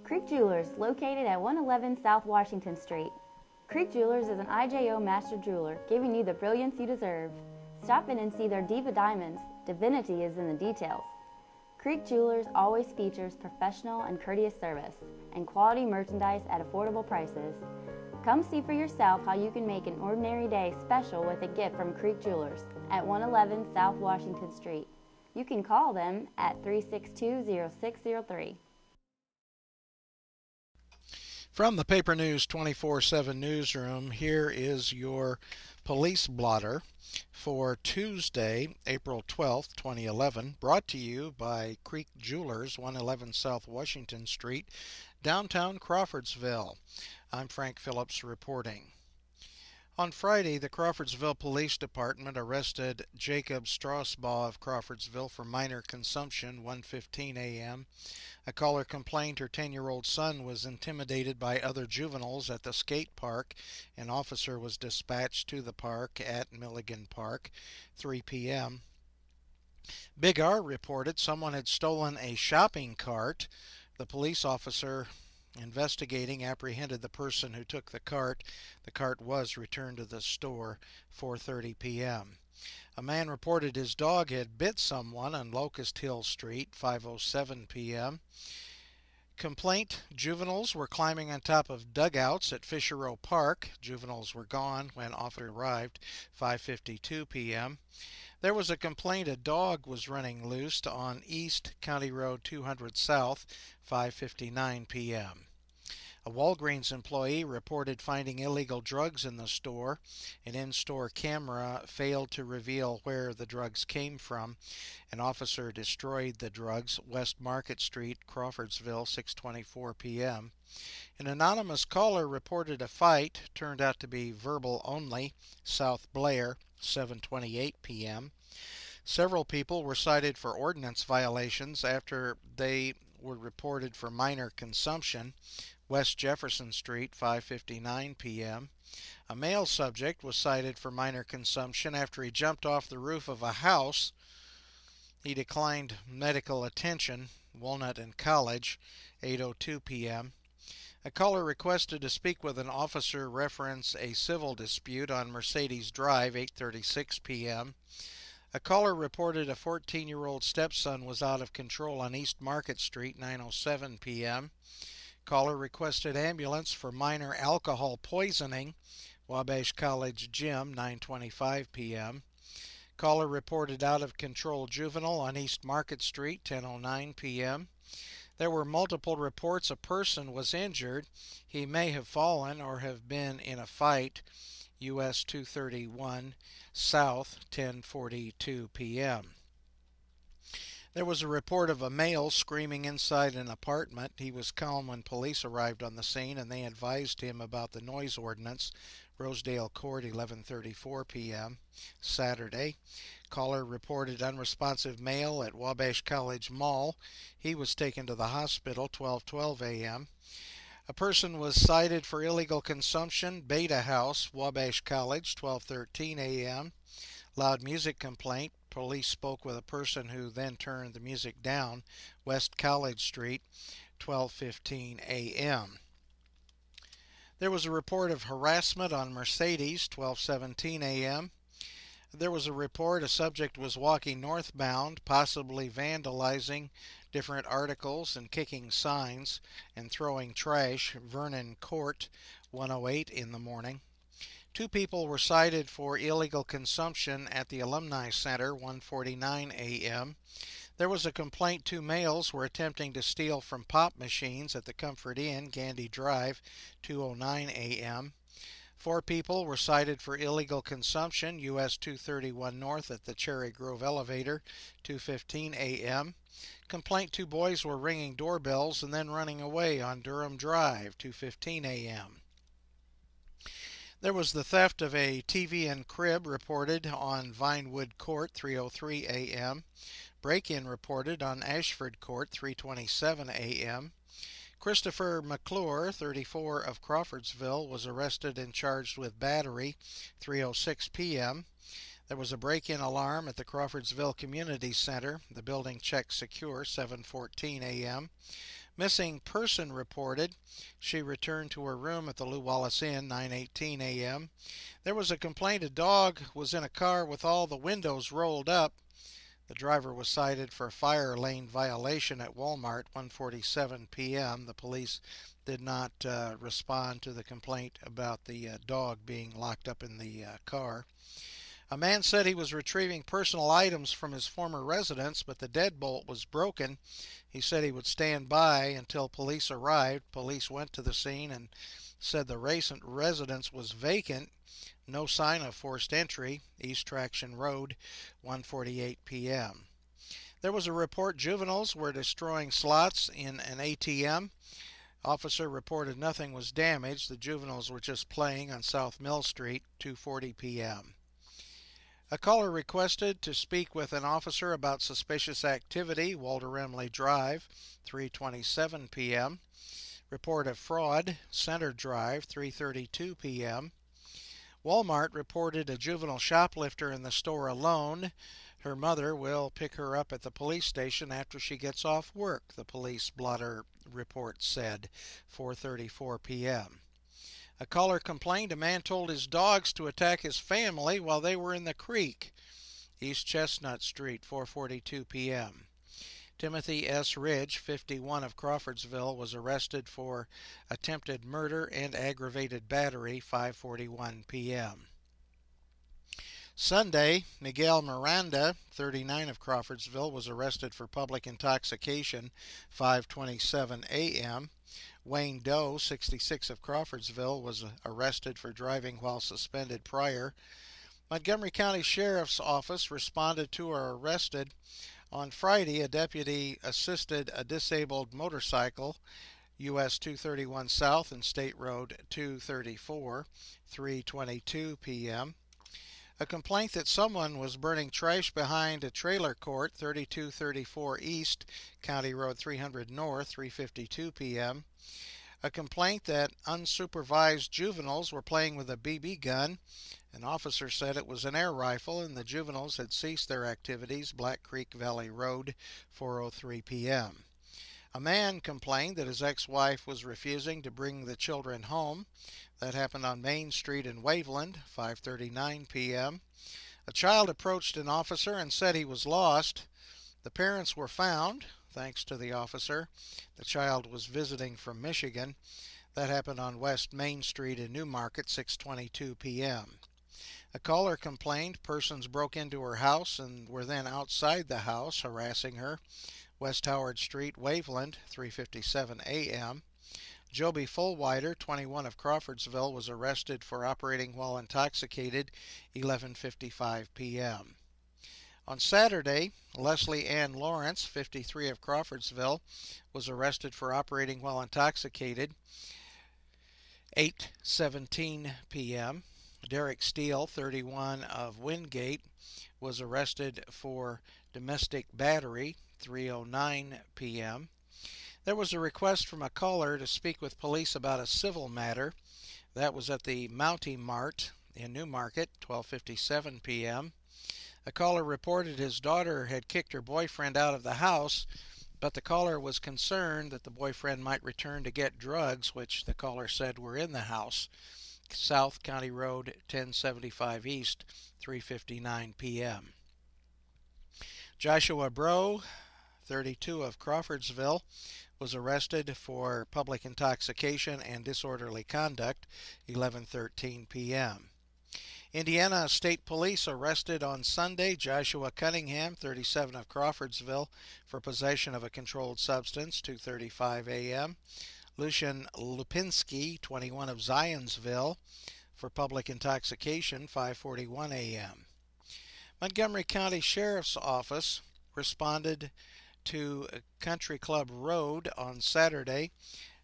Creek Jewelers, located at 111 South Washington Street. Creek Jewelers is an IJO master jeweler, giving you the brilliance you deserve. Stop in and see their diva diamonds. Divinity is in the details. Creek Jewelers always features professional and courteous service and quality merchandise at affordable prices. Come see for yourself how you can make an ordinary day special with a gift from Creek Jewelers at 111 South Washington Street. You can call them at 362-0603. From the Paper News 24/7 newsroom, here is your police blotter for Tuesday, April 12th, 2011, brought to you by Creek Jewelers, 111 South Washington Street, downtown Crawfordsville. I'm Frank Phillips reporting. On Friday, the Crawfordsville Police Department arrested Jacob Strasbaugh of Crawfordsville for minor consumption, 1:15 a.m. A caller complained her 10-year-old son was intimidated by other juveniles at the skate park. An officer was dispatched to the park at Milligan Park, 3 p.m. Big R reported someone had stolen a shopping cart. The police officer investigating apprehended the person who took the cart. The cart was returned to the store, 4:30 p.m. A man reported his dog had bit someone on Locust Hill Street, 5:07 p.m. Complaint: juveniles were climbing on top of dugouts at Fisher Park. Juveniles were gone when officer arrived, 5:52 p.m. There was a complaint a dog was running loose on East County Road 200 South, 5:59 p.m. A Walgreens employee reported finding illegal drugs in the store. An in-store camera failed to reveal where the drugs came from. An officer destroyed the drugs, West Market Street, Crawfordsville, 6:24 p.m. An anonymous caller reported a fight, turned out to be verbal only, South Blair, 7:28 p.m. Several people were cited for ordinance violations after they were reported for minor consumption, West Jefferson Street, 5:59 p.m. A male subject was cited for minor consumption after he jumped off the roof of a house. He declined medical attention, Walnut and College, 8:02 p.m. A caller requested to speak with an officer reference a civil dispute on Mercedes Drive, 8:36 p.m. A caller reported a 14-year-old stepson was out of control on East Market Street, 9:07 p.m. Caller requested ambulance for minor alcohol poisoning, Wabash College Gym, 9:25 p.m. Caller reported out of control juvenile on East Market Street, 10:09 p.m. There were multiple reports a person was injured. He may have fallen or have been in a fight, US 231 South, 10:42 p.m. There was a report of a male screaming inside an apartment. He was calm when police arrived on the scene and they advised him about the noise ordinance. Rosedale Court, 11:34 p.m. Saturday. Caller reported unresponsive male at Wabash College Mall. He was taken to the hospital, 12:12 a.m. A person was cited for illegal consumption, Beta House, Wabash College, 12:13 a.m. Loud music complaint. Police spoke with a person who then turned the music down, West College Street, 12:15 a.m. There was a report of harassment on Mercedes, 12:17 a.m. There was a report a subject was walking northbound, possibly vandalizing different articles and kicking signs and throwing trash, Vernon Court, 1:08 in the morning. Two people were cited for illegal consumption at the Alumni Center, 1:49 a.m. There was a complaint two males were attempting to steal from pop machines at the Comfort Inn, Gandy Drive, 2:09 a.m. Four people were cited for illegal consumption, US 231 North at the Cherry Grove Elevator, 2:15 a.m. Complaint two boys were ringing doorbells and then running away on Durham Drive, 2:15 a.m. There was the theft of a TV and crib reported on Vinewood Court, 3:03 a.m. Break-in reported on Ashford Court, 3:27 a.m. Christopher McClure, 34, of Crawfordsville, was arrested and charged with battery, 3:06 p.m. There was a break-in alarm at the Crawfordsville Community Center. The building checked secure, 7:14 a.m. Missing person reported. She returned to her room at the Lew Wallace Inn, 9:18 a.m. There was a complaint a dog was in a car with all the windows rolled up. The driver was cited for a fire lane violation at Walmart, 1:47 p.m. The police did not respond to the complaint about the dog being locked up in the car. A man said he was retrieving personal items from his former residence, but the deadbolt was broken. He said he would stand by until police arrived. Police went to the scene and said the recent residence was vacant. No sign of forced entry. East Traction Road, 1:48 p.m. There was a report juveniles were destroying slots in an ATM. Officer reported nothing was damaged. The juveniles were just playing on South Mill Street, 2:40 p.m. A caller requested to speak with an officer about suspicious activity, Walter Remley Drive, 3:27 p.m. Report of fraud, Center Drive, 3:32 p.m. Walmart reported a juvenile shoplifter in the store alone. Her mother will pick her up at the police station after she gets off work, the police blotter report said, 4:34 p.m. A caller complained a man told his dogs to attack his family while they were in the creek. East Chestnut Street, 4:42 p.m. Timothy S. Ridge, 51 of Crawfordsville, was arrested for attempted murder and aggravated battery, 5:41 p.m. Sunday, Miguel Miranda, 39 of Crawfordsville, was arrested for public intoxication, 5:27 a.m. Wayne Doe, 66 of Crawfordsville, was arrested for driving while suspended prior. Montgomery County Sheriff's Office responded to or arrested. On Friday, a deputy assisted a disabled motorcycle, US 231 South and State Road 234, 3:22 p.m. A complaint that someone was burning trash behind a trailer court, 3234 East, County Road 300 North, 3:52 p.m. A complaint that unsupervised juveniles were playing with a BB gun. An officer said it was an air rifle and the juveniles had ceased their activities, Black Creek Valley Road, 4:03 p.m. A man complained that his ex-wife was refusing to bring the children home. That happened on Main Street in Waveland, 5:39 p.m. A child approached an officer and said he was lost. The parents were found, thanks to the officer. The child was visiting from Michigan. That happened on West Main Street in Newmarket, 6:22 p.m. A caller complained persons broke into her house and were then outside the house harassing her. West Howard Street, Waveland, 3:57 a.m. Joby Fullwider, 21 of Crawfordsville, was arrested for operating while intoxicated, 11:55 p.m. On Saturday, Leslie Ann Lawrence, 53 of Crawfordsville, was arrested for operating while intoxicated, 8:17 p.m. Derek Steele, 31 of Wingate, was arrested for domestic battery, 3:09 p.m. There was a request from a caller to speak with police about a civil matter. That was at the Mountie Mart in Newmarket, 12:57 p.m. A caller reported his daughter had kicked her boyfriend out of the house, but the caller was concerned that the boyfriend might return to get drugs, which the caller said were in the house. South County Road, 1075 East, 3:59 p.m. Joshua Breaux, 32 of Crawfordsville, was arrested for public intoxication and disorderly conduct, 11:13 p.m. Indiana State Police arrested on Sunday Joshua Cunningham, 37 of Crawfordsville, for possession of a controlled substance, 2:35 a.m. Lucian Lupinski, 21 of Zionsville, for public intoxication, 5:41 a.m. Montgomery County Sheriff's Office responded to Country Club Road on Saturday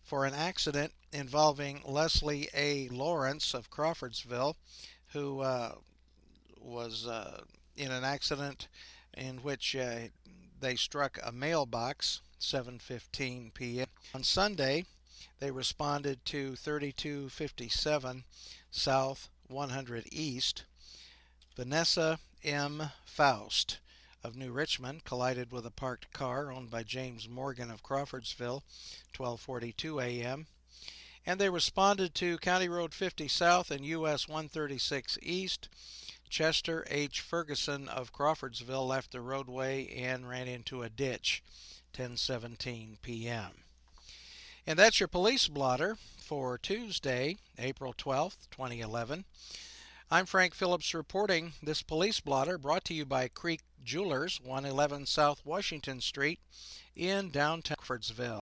for an accident involving Leslie A. Lawrence of Crawfordsville, who was in an accident in which they struck a mailbox, 7:15 p.m. On Sunday, they responded to 3257 South 100 East. Vanessa M. Faust, of New Richmond collided with a parked car owned by James Morgan of Crawfordsville, 12:42 a.m. And they responded to County Road 50 South and US 136 East. Chester H. Ferguson of Crawfordsville left the roadway and ran into a ditch, 10:17 p.m. And that's your police blotter for Tuesday, April 12th, 2011. I'm Frank Phillips reporting this police blotter brought to you by Creek Jewelers, 111 South Washington Street in downtown Crawfordsville.